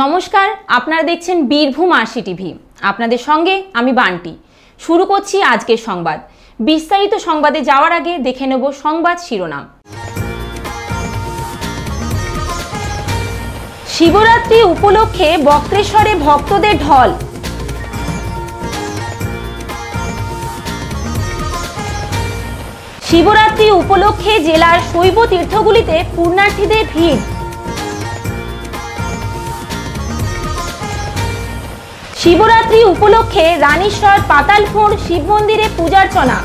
নমস্কার, আপনারা দেখছেন বীরভূম আরসি টিভি। আপনাদের সঙ্গে আমি বান্টি। শুরু করছি আজকের সংবাদ। বিস্তারিত সংবাদে যাওয়ার আগে দেখে নেব সংবাদ শিরোনাম। শিবরাত্রি উপলক্ষে বক্রেশ্বরে ভক্তদের ঢল। শিবরাত্রি উপলক্ষে জেলার শৈব তীর্থগুলিতে পুণ্যার্থীদের ভিড়। শিবরাত্রি উপলক্ষে রানীশ্বর পাতালপুর শিব মন্দিরে পূজার্চনা।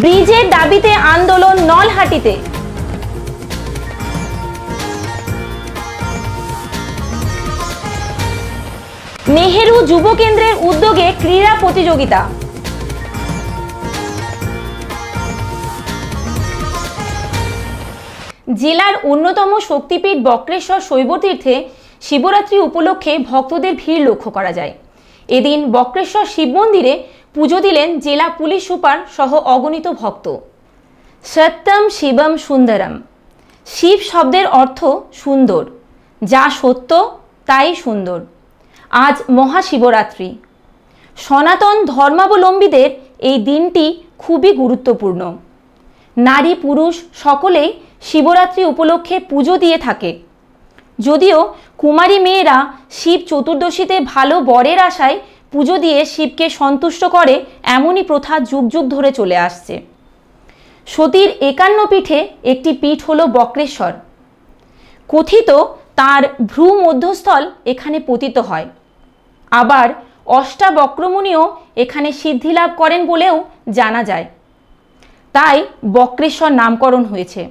ব্রিজের দাবিতে আন্দোলন নলহাটিতে। নেহেরু যুব কেন্দ্রের উদ্যোগে ক্রীড়া প্রতিযোগিতা। জেলার অন্যতম শক্তিপীঠ বক্রেশ্বর শৈবতীর্থে শিবরাত্রি উপলক্ষে ভক্তদের ভিড় লক্ষ্য করা যায়। এদিন বক্রেশ্বর শিব মন্দিরে পুজো দিলেন জেলা পুলিশ সুপার সহ অগণিত ভক্ত। সত্যম শিবম সুন্দরম। শিব শব্দের অর্থ সুন্দর, যা সত্য তাই সুন্দর। আজ মহাশিবরাত্রি। সনাতন ধর্মাবলম্বীদের এই দিনটি খুবই গুরুত্বপূর্ণ। নারী পুরুষ সকলেই শিবরাত্রি উপলক্ষে পুজো দিয়ে থাকে। যদিও কুমারী মেয়েরা শিব চতুর্দশীতে ভালো বরের আশায় পুজো দিয়ে শিবকে সন্তুষ্ট করে, এমনই প্রথা যুগ যুগ ধরে চলে আসছে। সতীর 51 পীঠে একটি পীঠ হল বক্রেশ্বর। কথিত তার ভ্রু মধ্যস্থল এখানে পতিত হয়। আবার অষ্টাবক্রমুনিও এখানে সিদ্ধিলাভ করেন বলেও জানা যায়। তাই বক্রেশ্বর নামকরণ হয়েছে।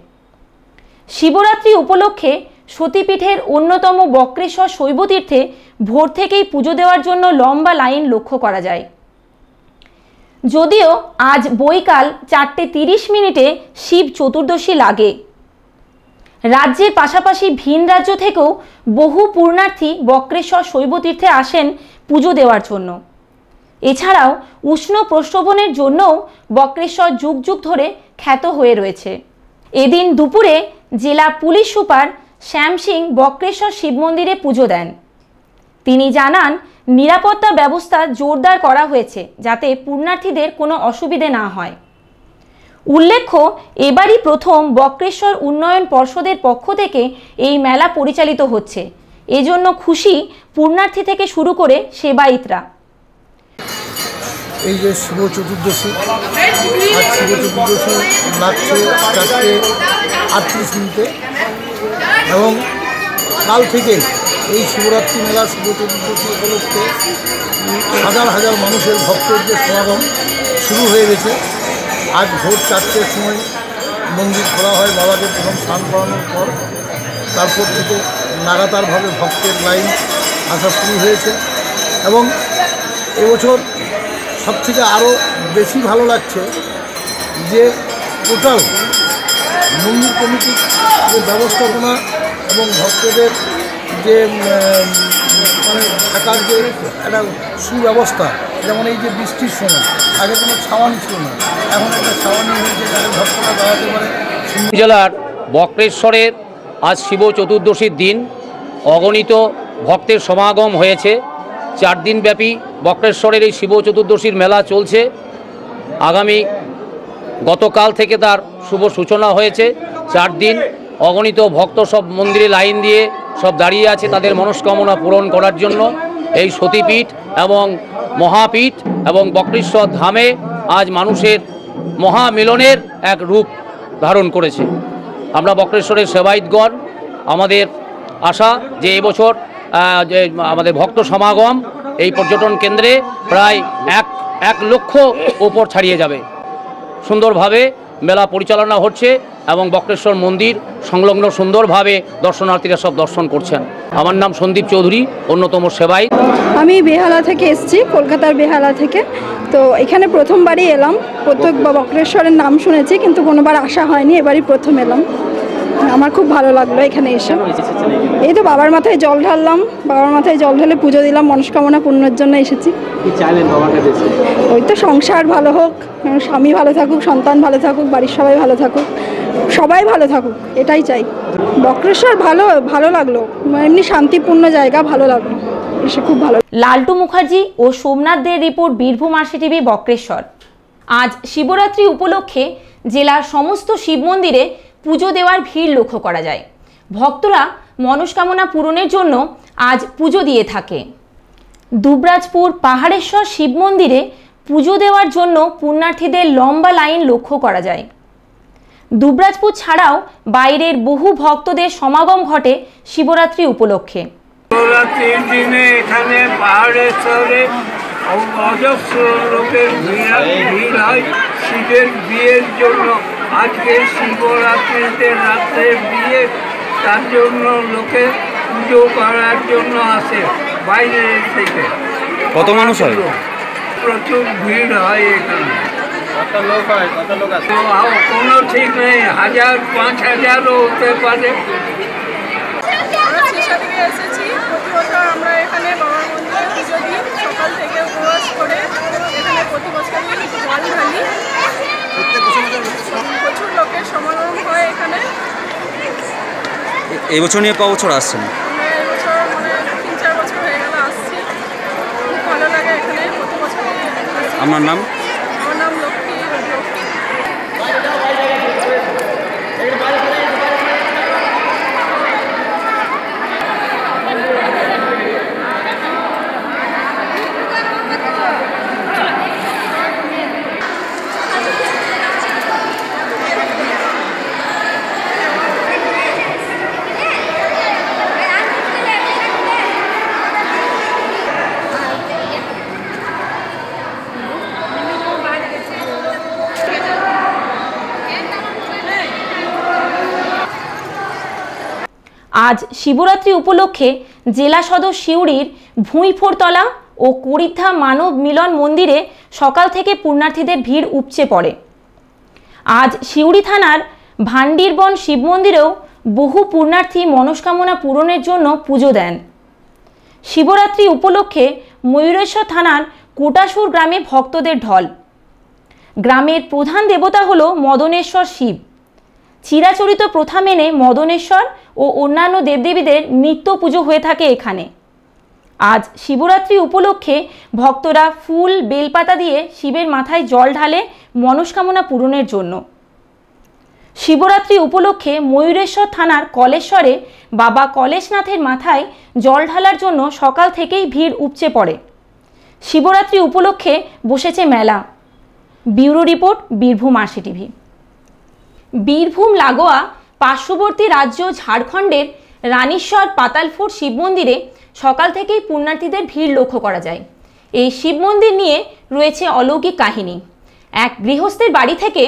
শিবরাত্রি উপলক্ষে সতীপীঠের অন্যতম বক্রেশ্বর শৈবতীর্থে ভোর থেকেই পুজো দেওয়ার জন্য লম্বা লাইন লক্ষ্য করা যায়। যদিও আজ বৈকাল 4:30 শিব চতুর্দশী লাগে। রাজ্যের পাশাপাশি ভিন রাজ্য থেকেও বহু পুণ্যার্থী বক্রেশ্বর শৈবতীর্থে আসেন পুজো দেওয়ার জন্য। এছাড়াও উষ্ণ প্রস্রবণের জন্যও বক্রেশ্বর যুগ যুগ ধরে খ্যাত হয়ে রয়েছে। এদিন দুপুরে জেলা পুলিশ সুপার শ্যাম সিং বক্রেশ্বর শিব মন্দিরে পুজো দেন। তিনি জানান, নিরাপত্তা ব্যবস্থা জোরদার করা হয়েছে যাতে পুণ্যার্থীদের কোনো অসুবিধে না হয়। উল্লেখ্য, এবারই প্রথম বক্রেশ্বর উন্নয়ন পর্ষদের পক্ষ থেকে এই মেলা পরিচালিত হচ্ছে। এজন্য খুশি পুণ্যার্থী থেকে শুরু করে সেবায়িতরা। এই যে শিব চতুর্দশী, আজ শিব চতুর্দশী লাগছে 4:38 এবং কাল থেকে এই শিবরাত্রি মেলা শিব চতুর্দশী উপলক্ষে হাজার হাজার মানুষের ভক্তদের সমাগম শুরু হয়ে গেছে। আজ ভোর 4টের সময় মন্দির খোলা হয় বাবাকে প্রথম স্নান করানোর পর। তারপর থেকে লাগাতারভাবে ভক্তের লাইন আসা শুরু হয়েছে এবং এবছর সবথেকে আরও বেশি ভালো লাগছে যে টোটাল মন্দির কমিটির যে ব্যবস্থাপনা এবং ভক্তদের যে মানে থাকার যে একটা সুব্যবস্থা, যেমন এই যে বৃষ্টির সময় আগে কোনো ছাওয়ানি ছিল না, এখন একটা ছাওয়ানি হয়েছে যাতে ভক্তরা দাঁড়াতে পারে। জেলার বক্রেশ্বরের আজ শিব চতুর্দশীর দিন অগণিত ভক্তের সমাগম হয়েছে। 4 দিনব্যাপী বক্রেশ্বরের এই শিব চতুর্দশীর মেলা চলছে। গতকাল থেকে তার শুভ সূচনা হয়েছে। 4 দিন অগণিত ভক্ত সব মন্দিরে লাইন দিয়ে সব দাঁড়িয়ে আছে তাদের মনস্কামনা পূরণ করার জন্য। এই সতীপীঠ এবং মহাপীঠ এবং বক্রেশ্বর ধামে আজ মানুষের মহামিলনের এক রূপ ধারণ করেছে। আমরা বক্রেশ্বরের সেবায়িতগণ আমাদের আশা যে এবছর যে আমাদের ভক্ত সমাগম এই পর্যটন কেন্দ্রে প্রায় 1 লক্ষ ওপর ছাড়িয়ে যাবে। সুন্দরভাবে মেলা পরিচালনা হচ্ছে এবং বক্রেশ্বর মন্দির সংলগ্ন সুন্দরভাবে দর্শনার্থীরা সব দর্শন করছেন। আমার নাম সন্দীপ চৌধুরী, অন্যতম সেবায়িত। আমি বেহালা থেকে এসেছি, কলকাতার বেহালা থেকে। তো এখানে প্রথমবারই এলাম। প্রত্যেক বক্রেশ্বরের নাম শুনেছি কিন্তু কোনোবার আসা হয়নি, এবারই প্রথম এলাম। আমার খুব ভালো লাগলো এখানে এসে। এই তো বাবার মাথায় জল ঢাললাম, বাবার মাথায় জল ঢেলে পুজো দিলাম, মনস্কামনা পূর্ণের জন্য এসেছি। ওই তো সংসার ভালো হোক, স্বামী ভালো থাকুক, সন্তান ভালো থাকুক, বাড়ির সবাই ভালো থাকুক, সবাই ভালো থাকুক, এটাই চাই। বক্রেশ্বর ভালো লাগলো, এমনি শান্তিপূর্ণ জায়গা, ভালো লাগলো, এসে খুব ভালো। লালটু মুখার্জি ও সোমনাথ দের রিপোর্ট, বীরভূম আরসিটিভি, বক্রেশ্বর। আজ শিবরাত্রি উপলক্ষে জেলার সমস্ত শিব মন্দিরে পুজো দেওয়ার ভিড় লক্ষ্য করা যায়। ভক্তরা মনস্কামনা পূরণের জন্য আজ পুজো দিয়ে থাকে। দুবরাজপুর পাহাড়েশ্বর শিব মন্দিরে পুজো দেওয়ার জন্য পুণ্যার্থীদের লম্বা লাইন লক্ষ্য করা যায়। দুবরাজপুর ছাড়াও বাইরের বহু ভক্তদের সমাগম ঘটে শিবরাত্রি উপলক্ষে। শিবরাত্রির দিনে এখানে পাহাড়েশ্বরে অজস্র লোকের ভিড় হয় শিবের বিয়ের জন্য। আজকে শিবরাত্রিতে রাত্রে বিয়ে, তার জন্য লোকে পুজো করার জন্য আসে বাইরে থেকে। কত মানুষ হয়? প্রচুর ভিড় হয় এখানে। কত লোক হয়? কত লোক আছে? কোনো ঠিক নেই, 1000, 5000ও হতে পারে। আমরা শেষা থেকে এসেছি। প্রতি বছর আমরা এখানে বাবার মন্দিরে পুজো দিই, সকাল থেকে উপবাস করে এখানে প্রতি বছর জল ঢালি। প্রচুর লোকের সমাগম হয় এখানে। এই বছর নিয়ে ক বছর আসছেন? আমরা এবছর 3-4 বছর হয়ে গেল আসছি। খুব ভালো লাগে এখানে প্রতি বছর। আপনার নাম? আমার নাম লক্ষ্মী। আজ শিবরাত্রি উপলক্ষে জেলা সদর সিউড়ির ভুঁইফোরতলা ও করিদ্ধা মানব মিলন মন্দিরে সকাল থেকে পুণ্যার্থীদের ভিড় উপচে পড়ে। আজ সিউড়ি থানার ভান্ডিরবন শিব মন্দিরেও বহু পুণ্যার্থী মনস্কামনা পূরণের জন্য পুজো দেন। শিবরাত্রি উপলক্ষে ময়ূরেশ্বর থানার কোটাসুর গ্রামে ভক্তদের ঢল। গ্রামের প্রধান দেবতা হল মদনেশ্বর শিব। চিরাচরিত প্রথা মেনে মদনেশ্বর ও অন্যান্য দেবদেবীদের নিত্য পুজো হয়ে থাকে এখানে। আজ শিবরাত্রি উপলক্ষে ভক্তরা ফুল বেলপাতা দিয়ে শিবের মাথায় জল ঢালে মনস্কামনা পূরণের জন্য। শিবরাত্রি উপলক্ষে ময়ূরেশ্বর থানার কলেশ্বরে বাবা কলেশনাথের মাথায় জল ঢালার জন্য সকাল থেকেই ভিড় উপচে পড়ে। শিবরাত্রি উপলক্ষে বসেছে মেলা। Bureau report, Birbhum RCTV. Birbhum লাগোয়া পার্শ্ববর্তী রাজ্য ঝাড়খণ্ডের রানীশ্বর পাতালফোর্ট শিব মন্দিরে সকাল থেকেই পুণ্যার্থীদের ভিড় লক্ষ্য করা যায়। এই শিব মন্দির নিয়ে রয়েছে অলৌকিক কাহিনী। এক গৃহস্থের বাড়ি থেকে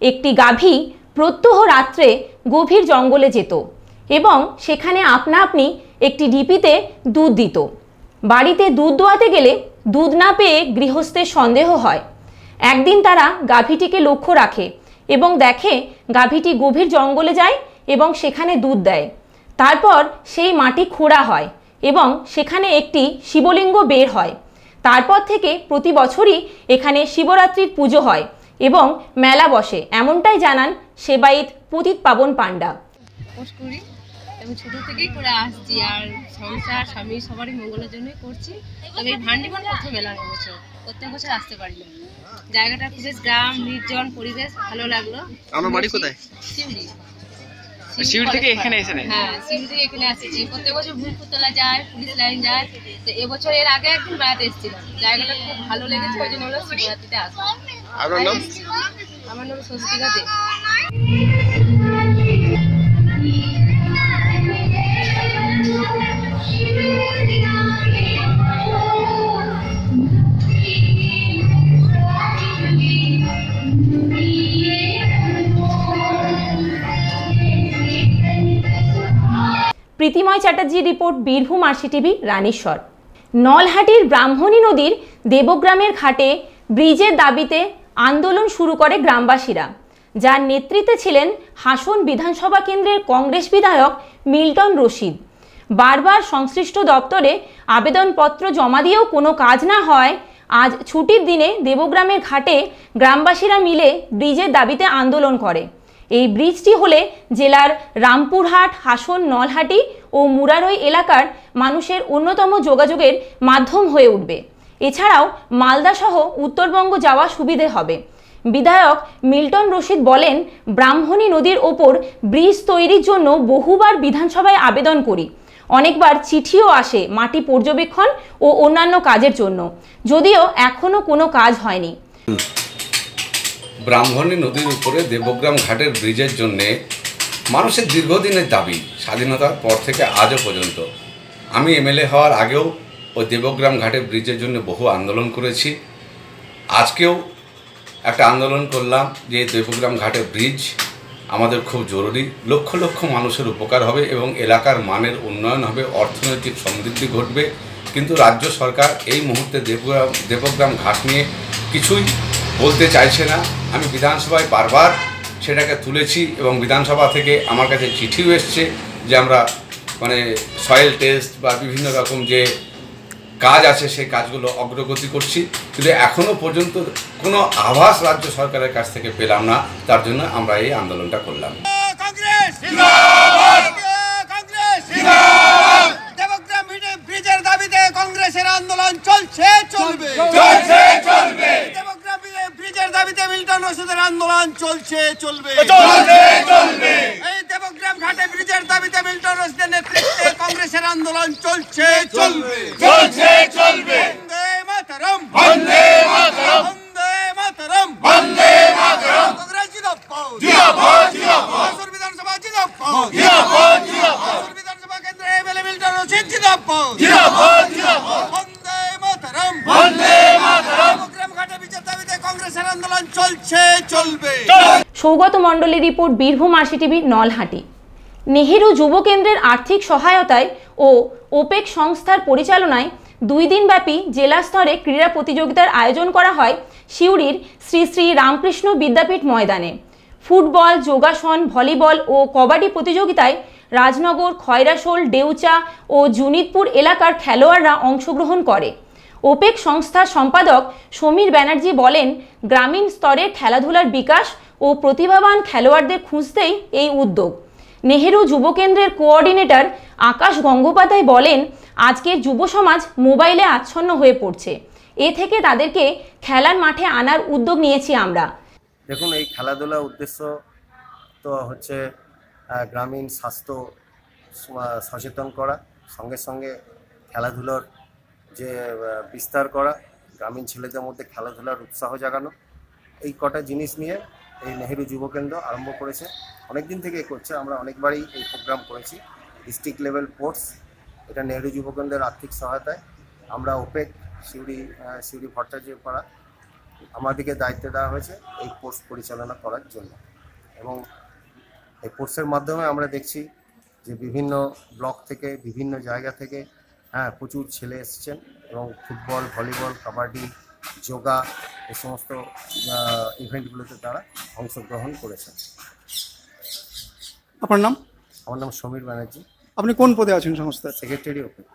একটি গাভী প্রত্যহ রাত্রে গভীর জঙ্গলে যেত এবং সেখানে আপনা আপনি একটি ঢিপিতে দুধ দিত। বাড়িতে দুধ দোয়াতে গেলে দুধ না পেয়ে গৃহস্থের সন্দেহ হয়। একদিন তারা গাভীটিকে লক্ষ্য রাখে এবং দেখে গাভীটি গভীর জঙ্গলে যায় এবং সেখানে দুধ দেয়। তারপর সেই মাটি খোঁড়া হয় এবং সেখানে একটি শিবলিঙ্গ বের হয়। তারপর থেকে প্রতি বছরই এখানে শিবরাত্রির পুজো হয় এবং মেলা বসে, এমনটাই জানান সেবায়িত পতিত পাবন পাণ্ডা। করি এবং ছোটো থেকেই করে আসছি, আর সংসার স্বামী সবারই মঙ্গলের জন্যই করছি। তবে এই ভান্ডিবন প্রথম এলাম এবছর, প্রত্যেক বছর আসতে পারি না। জায়গাটা বেশ গ্রাম, নির্জন পরিবেশ, ভালো লাগলো। আমার বাড়ি কোথায়? শিউড়ি। শিউড়ি থেকে এখানে এসে? হ্যাঁ, শিউড়ি থেকে এখানে আসছি। প্রত্যেক বছর ভুঁইফোরতলা যায়, পুলিশ লাইন যায়। তো এবছর এর আগে একদিন বেড়াতে এসেছিলাম, জায়গাটা খুব ভালো লেগেছে, ওই জন্য শিবরাত্রিতে আসবো। আপনার নাম? আমার নাম স্বস্তিকা দে। প্রীতিময় চ্যাটার্জি রিপোর্ট, বীরভূম আরসিটিভি, রানীশ্বর। নলহাটির ব্রাহ্মণী নদীর দেবগ্রামের ঘাটে ব্রিজের দাবিতে আন্দোলন শুরু করে গ্রামবাসীরা, যার নেতৃত্বে ছিলেন হাসন বিধানসভা কেন্দ্রের কংগ্রেস বিধায়ক মিল্টন রশিদ। বারবার সংশ্লিষ্ট দপ্তরে আবেদনপত্র জমা দিয়েও কোনো কাজ না হয় আজ ছুটির দিনে দেবগ্রামের ঘাটে গ্রামবাসীরা মিলে ব্রিজের দাবিতে আন্দোলন করে এই ব্রিজটি হলে জেলার রামপুরহাট, হাসন, নলহাটি ও মুরারই এলাকার মানুষের অন্যতম যোগাযোগের মাধ্যম হয়ে উঠবে। এছাড়াও মালদা সহ উত্তরবঙ্গ যাওয়া সুবিধে হবে। বিধায়ক মিল্টন রশিদ বলেন, ব্রাহ্মণী নদীর ওপর ব্রিজ তৈরির জন্য বহুবার বিধানসভায় আবেদন করি, অনেকবার চিঠিও আসে মাটি পর্যবেক্ষণ ও অন্যান্য কাজের জন্য, যদিও এখনো কোনো কাজ হয়নি। ব্রাহ্মণী নদীর উপরে দেবগ্রাম ঘাটের ব্রিজের জন্যে মানুষের দীর্ঘদিনের দাবি, স্বাধীনতার পর থেকে আজও পর্যন্ত। আমি এমএলএ হওয়ার আগেও ওই দেবগ্রাম ঘাটের ব্রিজের জন্য বহু আন্দোলন করেছি। আজকেও একটা আন্দোলন করলাম যে দেবগ্রাম ঘাটের ব্রিজ আমাদের খুব জরুরি, লক্ষ লক্ষ মানুষের উপকার হবে এবং এলাকার মানের উন্নয়ন হবে, অর্থনৈতিক সমৃদ্ধি ঘটবে। কিন্তু রাজ্য সরকার এই মুহূর্তে দেবগ্রাম ঘাট নিয়ে কিছুই বলতে চাইছে না। আমি বিধানসভায় বারবার সেটাকে তুলেছি এবং বিধানসভা থেকে আমার কাছে চিঠিও এসছে যে আমরা সয়েল টেস্ট বা বিভিন্ন রকম যে কাজ আছে সেই কাজগুলো অগ্রগতি করছি, কিন্তু এখনও পর্যন্ত কোনো আভাস রাজ্য সরকারের কাছ থেকে পেলাম না। তার জন্য আমরা এই আন্দোলনটা করলাম। দেবগ্রাম ব্রিজের দাবিতে কংগ্রেসের আন্দোলন চলছে, চলবে। দেবগ্রাম ব্রিজের দাবিতে মিল্টন রশিদের আন্দোলন চলছে, চলবে। এই দেবগ্রাম ঘাটে ব্রিজের দাবিতে মিল্টন রশিদের নেতৃত্বে কংগ্রেসের আন্দোলন চলছে, চলবে। বন্দে মাতরম, বন্দে মাতরম, বন্দে মাতরম, বন্দে মাতরম। কংগ্রেস জিন্দাবাদ, জিন্দাবাদ, জিন্দাবাদ। আসুর বিধানসভা জিন্দাবাদ, জিন্দাবাদ, জিন্দাবাদ। আসুর বিধানসভা কেন্দ্রে এমএলএ মিল্টন রশিদ জিন্দাবাদ, জিন্দাবাদ, জিন্দাবাদ। বন্দে মাতরম, বন্দে মাতরম। দেবগ্রাম ঘাটে ব্রিজের দাবিতে কংগ্রেসের আন্দোলন চলছে, চলবে। সৌগত মণ্ডলের রিপোর্ট, বীরভূম আরসিটিভি, নলহাটি। নেহেরু যুব কেন্দ্রের আর্থিক সহায়তায় ও ওপেক সংস্থার পরিচালনায় 2 দিনব্যাপী জেলা স্তরে ক্রীড়া প্রতিযোগিতার আয়োজন করা হয় সিউড়ির শ্রী শ্রী রামকৃষ্ণ বিদ্যাপীঠ ময়দানে। ফুটবল, যোগাসন, ভলিবল ও কবাডি প্রতিযোগিতায় রাজনগর, খয়রাশোল, ডেউচা ও জুনিতপুর এলাকার খেলোয়াড়রা অংশগ্রহণ করে। ওপেক সংস্থার সম্পাদক সমীর ব্যানার্জি বলেন, গ্রামীণ স্তরে খেলাধুলার বিকাশ ও প্রতিভাবান খেলোয়াড়দের খুঁজতেই এই উদ্যোগ। নেহেরু যুব কেন্দ্রের কোঅর্ডিনেটর আকাশ গঙ্গোপাধ্যায় বলেন, আজকের যুব সমাজ মোবাইলে আচ্ছন্ন হয়ে পড়ছে, এ থেকে তাদেরকে খেলার মাঠে আনার উদ্যোগ নিয়েছি আমরা। দেখুন, এই খেলাধুলার উদ্দেশ্য তো হচ্ছে গ্রামীণ স্বাস্থ্য সচেতন করা, সঙ্গে সঙ্গে খেলাধুলার যে বিস্তার করা, গ্রামীণ ছেলেদের মধ্যে খেলাধুলার উৎসাহ জাগানো, এই কটা জিনিস নিয়ে এই নেহেরু যুব কেন্দ্র আরম্ভ করেছে। অনেক দিন থেকে করছে, আমরা অনেকবারই এই প্রোগ্রাম করেছি। ডিস্ট্রিক্ট লেভেল স্পোর্টস, এটা নেহেরু যুব কেন্দ্রের আর্থিক সহায়তায়। আমরা ওপেক সিউড়ি ভট্টাচার্য পাড়া, আমাদেরকে দায়িত্ব দেওয়া হয়েছে এই কোর্স পরিচালনা করার জন্য। এবং এই কোর্সের মাধ্যমে আমরা দেখছি যে বিভিন্ন ব্লক থেকে, বিভিন্ন জায়গা থেকে প্রচুর ছেলে এসেছেন এবং ফুটবল, ভলিবল, কাবাডি, যোগা এই সমস্ত ইভেন্টগুলোতে তারা অংশগ্রহণ করেছেন। আপনার নাম? আমার নাম সমীর ব্যানার্জি। আপনি কোন পদে আছেন সংস্থার? সেক্রেটারি ওপেক।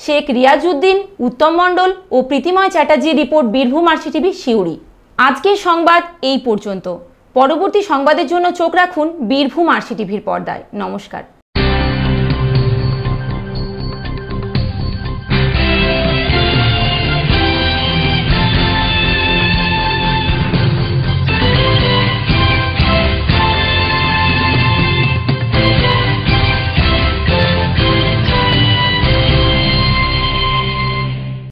শেখ রিয়াজউদ্দিন, উত্তম মণ্ডল ও প্রীতিময় চ্যাটার্জির রিপোর্ট, বীরভূম আরসিটিভি, সিউড়ি। আজকের সংবাদ এই পর্যন্ত। পরবর্তী সংবাদের জন্য চোখ রাখুন বীরভূম আরসিটিভির পর্দায়। নমস্কার।